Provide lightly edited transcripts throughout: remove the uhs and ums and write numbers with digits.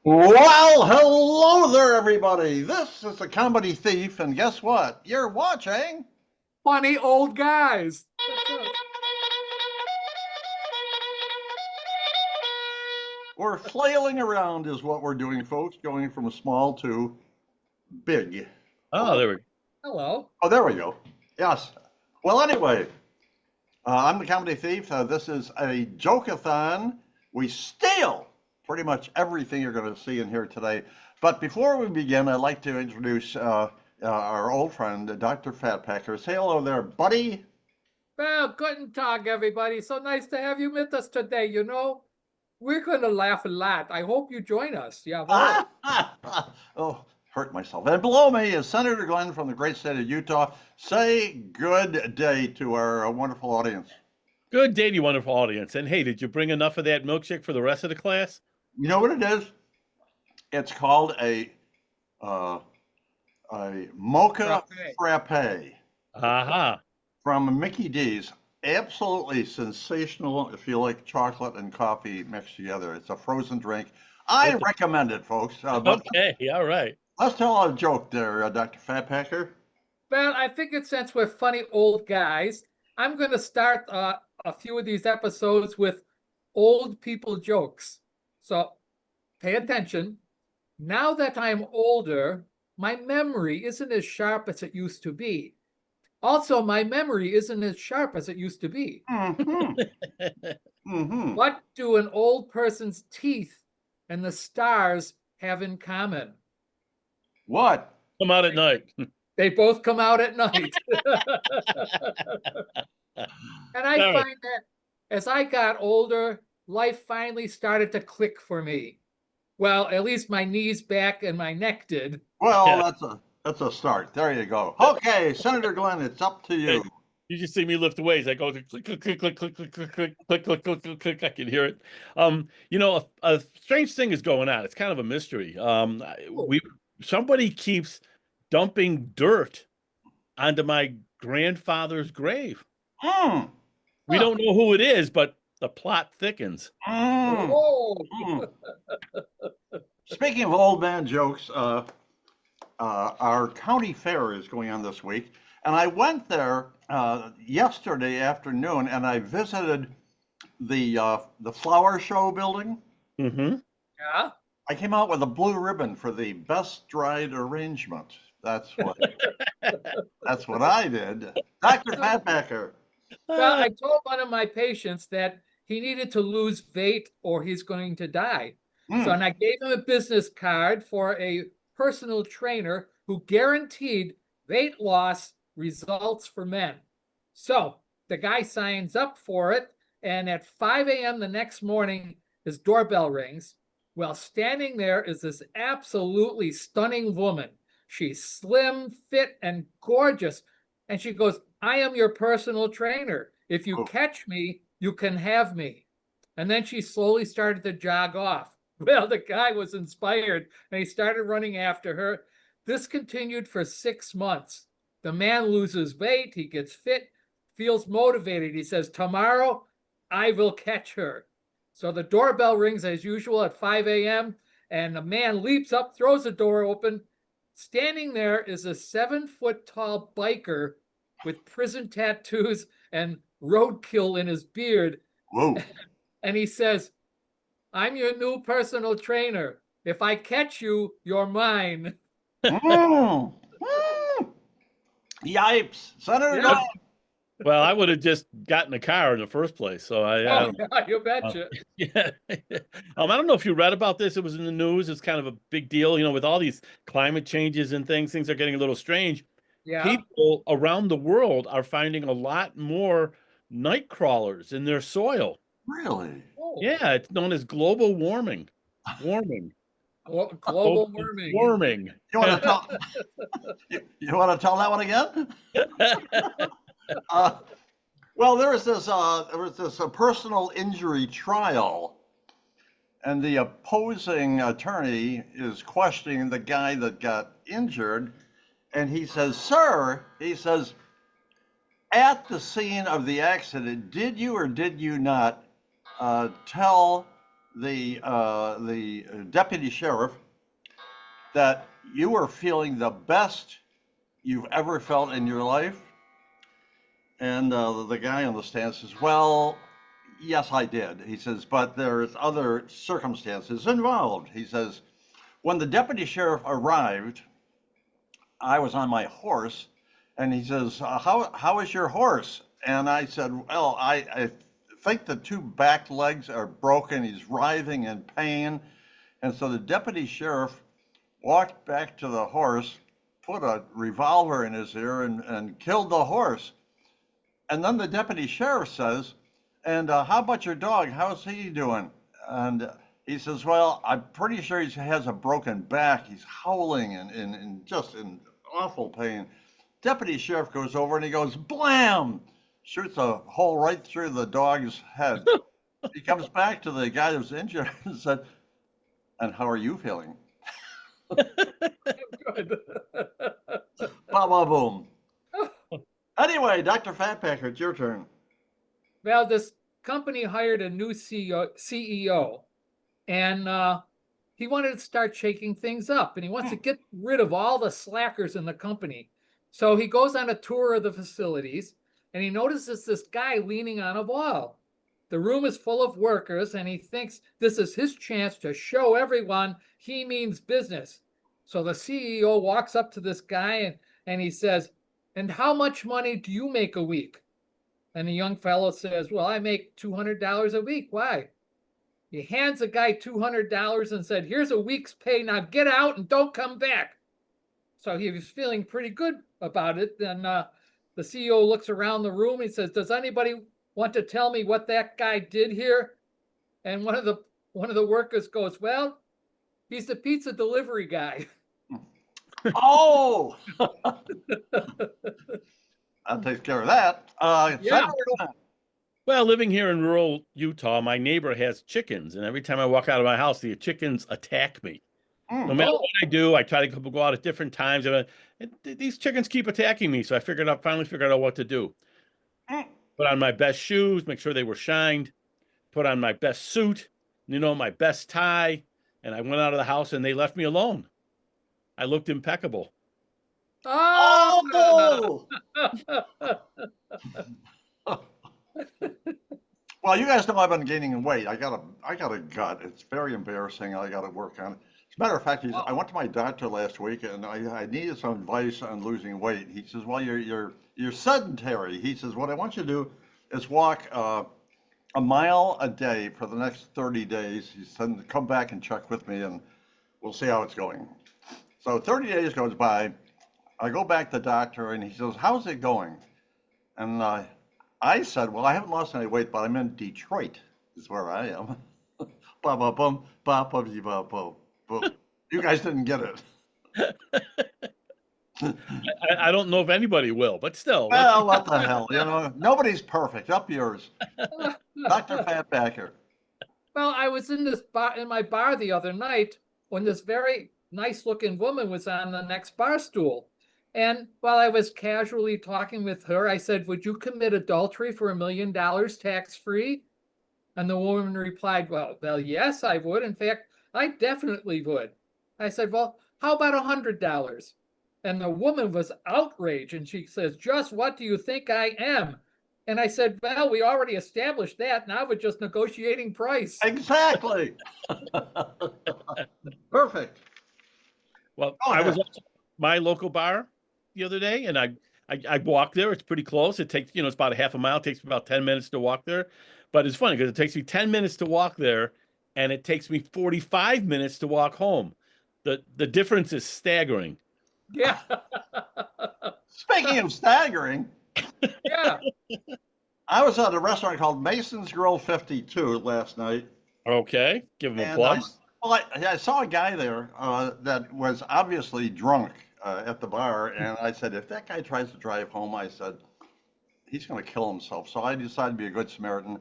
Well, hello there, everybody. This is the Comedy Thief, and guess what? You're watching. Funny old guys. That's it. We're flailing around, is what we're doing, folks, going from small to big. Oh, Oh, there we go. hello. Oh, there we go. Yes. Well, anyway, I'm the Comedy Thief. This is a joke-a-thon. We steal pretty much everything you're going to see in here today. But before we begin, I'd like to introduce our old friend, Dr. Fatpacker. Say hello there, buddy. Well, guten Tag, everybody. So nice to have you with us today. We're going to laugh a lot. I hope you join us. Yeah. Oh, hurt myself. And below me is Senator Glenn from the great state of Utah. Say good day to our wonderful audience. Good day to you, wonderful audience. And hey, did you bring enough of that milkshake for the rest of the class? You know what it is? It's called uh, a mocha frappe Aha. from Mickey D's. Absolutely sensational if you like chocolate and coffee mixed together. It's a frozen drink. I recommend it, folks. But Okay, all right. let's tell a joke there, Dr. Fatpacker. Well, I figured since we're funny old guys, I'm going to start a few of these episodes with old people jokes. So pay attention. Now that I'm older, my memory isn't as sharp as it used to be. Also, my memory isn't as sharp as it used to be. Mm-hmm. Mm-hmm. What do an old person's teeth and the stars have in common? What? Come out at night. They both come out at night. And I All right. find that as I got older, life finally started to click for me. Well, at least my knees, back, and my neck did. Well, Yeah. that's a start. There you go. Okay, Senator Glenn, it's up to you. You just see me lift weights. I go click, click, click, click, click, click, click, click, click, click, click, click, click. I can hear it. A strange thing is going on. It's kind of a mystery. Somebody keeps dumping dirt onto my grandfather's grave. Mm, We Huh. don't know who it is, but the plot thickens. mm, Oh, mm. Speaking of old man jokes, our county fair is going on this week, and I went there yesterday afternoon, and I visited the flower show building. Mm-hmm. yeah. I came out with a blue ribbon for the best dried arrangement. That's what I did. Dr. Fatbacker. Well, I told one of my patients that he needed to lose weight or he's going to die. So, Mm, and I gave him a business card for a personal trainer who guaranteed weight loss results for men. So the guy signs up for it, and at 5 a.m. the next morning, his doorbell rings. Well, standing there is this absolutely stunning woman. She's slim, fit, and gorgeous. And she goes, I am your personal trainer. If you oh, catch me, you can have me. And then she slowly started to jog off. Well, the guy was inspired and he started running after her. This continued for 6 months. The man loses weight, he gets fit, feels motivated. He says, tomorrow I will catch her. So the doorbell rings as usual at 5 a.m. and the man leaps up, throws the door open. Standing there is a 7-foot tall biker with prison tattoos and roadkill in his beard. whoa. And he says, I'm your new personal trainer. If I catch you, you're mine. Mm, mm. Yipes. Senator Yeah. Glenn. Well, I would have just gotten a car in the first place. So I Oh, yeah, you betcha. yeah. I don't know if you read about this. It was in the news. It's kind of a big deal, with all these climate changes and things are getting a little strange. Yeah. People around the world are finding a lot more night crawlers in their soil. Really? Oh, Yeah, it's known as global warming. Warming. global warming. Warming. You want to tell? You want to tell that one again? Uh, well, there was this personal injury trial, and the opposing attorney is questioning the guy that got injured, and he says, "Sir," he says, "at the scene of the accident, did you or did you not tell the deputy sheriff that you were feeling the best you've ever felt in your life? And the guy on the stand says, "Well, yes, I did." He says, "But there's other circumstances involved." He says, "When the deputy sheriff arrived, I was on my horse, and he says, how is your horse?" And I said, "Well, I think the two back legs are broken. He's writhing in pain." And so the deputy sheriff walked back to the horse, put a revolver in his ear, and killed the horse. And then the deputy sheriff says, "And how about your dog? How's he doing?" And he says, "Well, I'm pretty sure he has a broken back. He's howling and just in awful pain." Deputy sheriff goes over and he goes, blam, shoots a hole right through the dog's head. He comes back to the guy who's injured and said, "And how are you feeling?" Good. Ba ba boom. Anyway, Dr. Fatpacker, it's your turn. Well, this company hired a new CEO, and he wanted to start shaking things up, and he wants to get rid of all the slackers in the company. So he goes on a tour of the facilities, and he notices this guy leaning on a wall. The room is full of workers, and he thinks this is his chance to show everyone he means business. So the CEO walks up to this guy and he says, "And how much money do you make a week?" And the young fellow says, "Well, I make $200 a week. Why?" He hands the guy $200 and said, "Here's a week's pay. Now get out and don't come back." So he was feeling pretty good about it. Then the CEO looks around the room. He says, "Does anybody want to tell me what that guy did here?" And one of the workers goes, "Well, he's the pizza delivery guy." Oh, that takes care of that. Yeah. Senator, Well, living here in rural Utah, my neighbor has chickens, and every time I walk out of my house, the chickens attack me. No matter Oh, what I do, I try to go out at different times, and these chickens keep attacking me. So I finally figured out what to do. Put on my best shoes, make sure they were shined, put on my best suit, my best tie, and I went out of the house and they left me alone. I looked impeccable. oh. well, you guys know I've been gaining weight. I got a gut. It's very embarrassing. I got to work on it. As a matter of fact, I went to my doctor last week and I needed some advice on losing weight. He says, "Well, you're sedentary." He says, "What I want you to do is walk a mile a day for the next 30 days." He said, "Come back and check with me and we'll see how it's going." So 30 days goes by. I go back to the doctor and he says, "How's it going?" And I said, "Well, I haven't lost any weight, but I'm in Detroit, is where I am." Ba ba bum, ba ba dee ba bo. You guys didn't get it. I don't know if anybody will, but still. Well, what the hell? Nobody's perfect. Up yours, Dr. Fatbacker. Well, I was in my bar the other night when this very nice looking woman was on the next bar stool. And while I was casually talking with her, I said, "Would you commit adultery for $1 million tax free?" And the woman replied, well, yes, I would. In fact, I definitely would. I said, "Well, how about $100?" And the woman was outraged and she says, "Just what do you think I am?" And I said, "Well, we already established that. Now we're just negotiating price." Exactly. Perfect. Well, Go I was ahead. at my local bar the other day, and I walk there. It's pretty close. It takes, it's about a half a mile. It takes me about 10 minutes to walk there. But it's funny because it takes me 10 minutes to walk there, and it takes me 45 minutes to walk home. The difference is staggering. Yeah. Speaking of staggering, Yeah. I was at a restaurant called Mason's Grill 52 last night. Okay, give him a And plug. I saw a guy there that was obviously drunk at the bar. And I said, if that guy tries to drive home, I said, he's going to kill himself. So I decided to be a good Samaritan.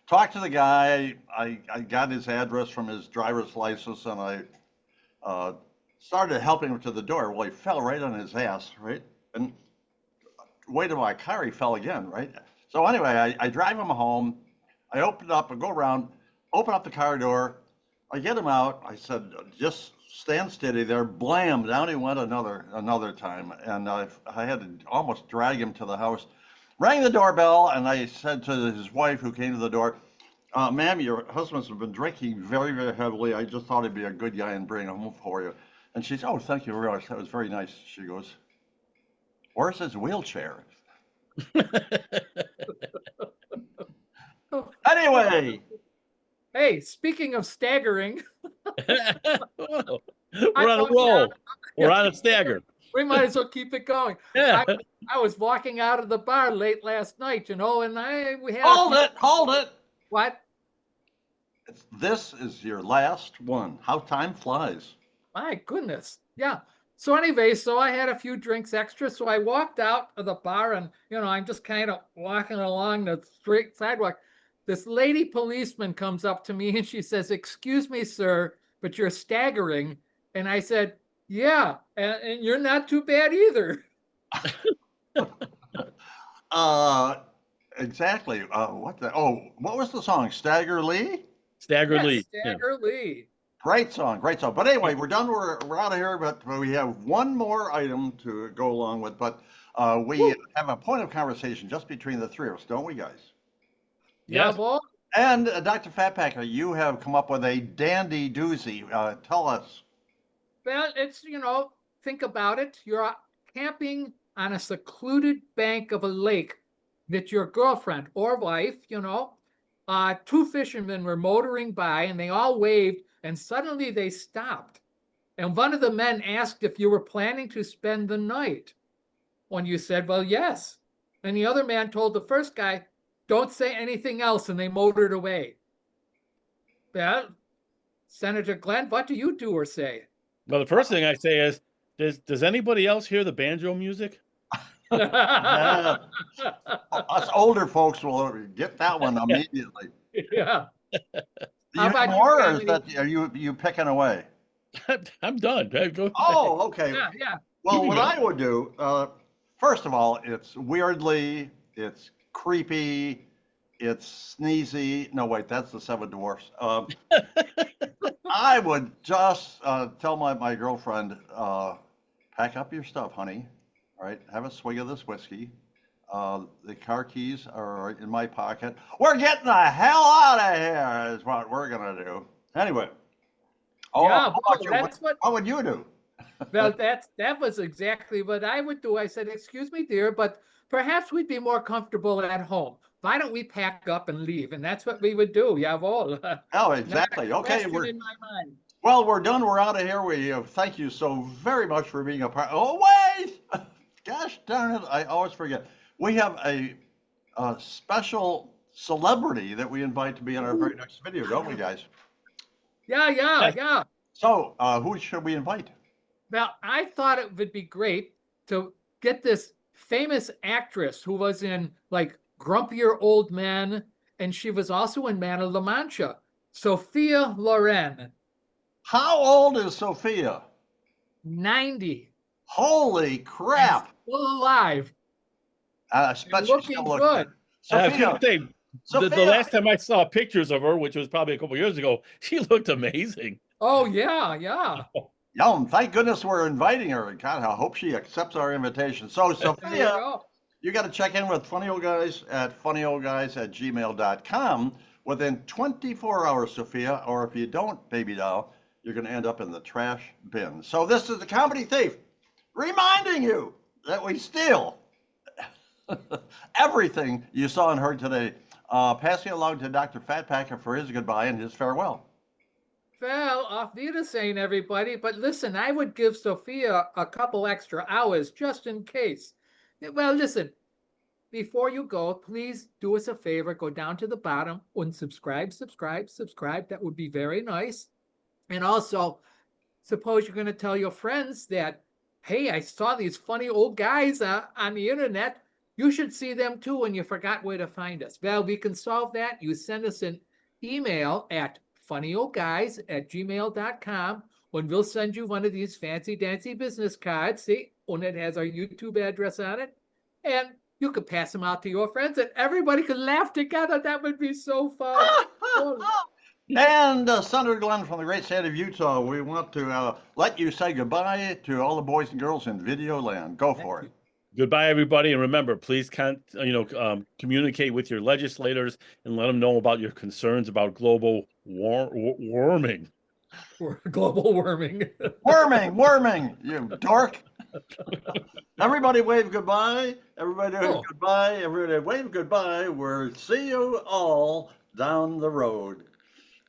Talked to the guy. I got his address from his driver's license and I started helping him to the door. Well, he fell right on his ass, right? And waited my car, he fell again, right? So anyway, I drive him home. I go around, open up the car door. I get him out. I said, just stand steady there. Blam! Down he went another time, and I had to almost drag him to the house. Rang the doorbell, and I said to his wife, who came to the door, "Ma'am, your husband's been drinking very, very heavily. I just thought he'd be a good guy and bring him home for you." And she said, "Oh, thank you very much. That was very nice." She goes, "Where's his wheelchair?" Anyway, Hey, speaking of staggering, Whoa. I We're on a walked roll. out- We're on a stagger. we might as well keep it going. Yeah. I was walking out of the bar late last night, and we had hold it. what? This is your last one. How time flies. My goodness. Yeah. So anyway, so I had a few drinks extra. So I walked out of the bar and, I'm just kind of walking along the straight sidewalk. This lady policeman comes up to me and she says, "Excuse me, sir, but you're staggering." And I said, "Yeah, and you're not too bad either." Exactly. What was the song? Stagger Lee? Stagger Yes, Lee. Yeah. Stagger Lee. Great song, great song. But anyway, we're done. We're out of here, but we have one more item to go along with. But we have a point of conversation just between the three of us, don't we, guys? Yeah, Yes. boy. And Dr. Fatpacker, you have come up with a dandy doozy. Tell us. Well, it's, think about it. You're camping on a secluded bank of a lake that your girlfriend or wife, two fishermen were motoring by and they all waved and suddenly they stopped. And one of the men asked if you were planning to spend the night. When you said, "Well, yes." And the other man told the first guy, "Don't say anything else," and they motored away. Well, Senator Glenn, what do you do or say? Well, the first thing I say is, does anybody else hear the banjo music? Yeah. Us older folks will get that one immediately. Yeah. Do you How have about you, more, or is Kennedy? that are you picking away? I'm done. Go. Oh, okay. Yeah, yeah. Well, You what go. I would do, first of all, it's weirdly, it's creepy, it's sneezy. No, wait, that's the Seven Dwarfs. I would just tell my girlfriend, pack up your stuff, honey. All right, have a swig of this whiskey. The car keys are in my pocket. We're getting the hell out of here, is what we're gonna do. Anyway. Oh, Yeah, how boy, about you? that's what What would you do? well, that was exactly what I would do. I said, "Excuse me, dear, but perhaps we'd be more comfortable at home. Why don't we pack up and leave?" And that's what we would do. Jawohl. Oh, Not a exactly. Okay, question in my mind. well, we're done. We're out of here. We thank you so very much for being a part. Oh, wait! Gosh darn it! I always forget. We have a special celebrity that we invite to be in our very next video, don't we, guys? Yeah, Yes. yeah. So, who should we invite? Now, I thought it would be great to get this famous actress who was in like Grumpier Old Men, and she was also in Man of La Mancha, Sophia Loren, How old is Sophia? 90, Holy and crap! still alive, I and bet she looking still looks good. good. I was Sophia, gonna say, the Sophia. last time I saw pictures of her, which was probably a couple years ago, she looked amazing. Oh, yeah, yeah. Yum, thank goodness we're inviting her. God, I hope she accepts our invitation. So, There you Sophia, go. you got to check in with Funny Old Guys at funnyoldguys@gmail.com within 24 hours, Sophia, or if you don't, baby doll, you're going to end up in the trash bin. So this is the Comedy Thief reminding you that we steal everything you saw and heard today. Passing along to Dr. Fatpacker for his goodbye and his farewell. Well, auf Wiedersehen, everybody. But listen, I would give Sophia a couple extra hours just in case. Well, listen, before you go, please do us a favor. Go down to the bottom and subscribe. That would be very nice. And also, suppose you're going to tell your friends that, "Hey, I saw these funny old guys on the internet. You should see them too, and you forgot where to find us." Well, we can solve that. You send us an email at funnyoldguys@gmail.com, and we'll send you one of these fancy dancy business cards. See, and it has our YouTube address on it. And you could pass them out to your friends, and everybody could laugh together. That would be so fun. And Senator Glenn from the great state of Utah, we want to let you say goodbye to all the boys and girls in video land. Go for it. Goodbye, everybody, and remember, please communicate with your legislators and let them know about your concerns about global warming. Global warming. Worming, you dork. Everybody wave goodbye. Everybody wave goodbye. Everybody wave goodbye. We'll see you all down the road.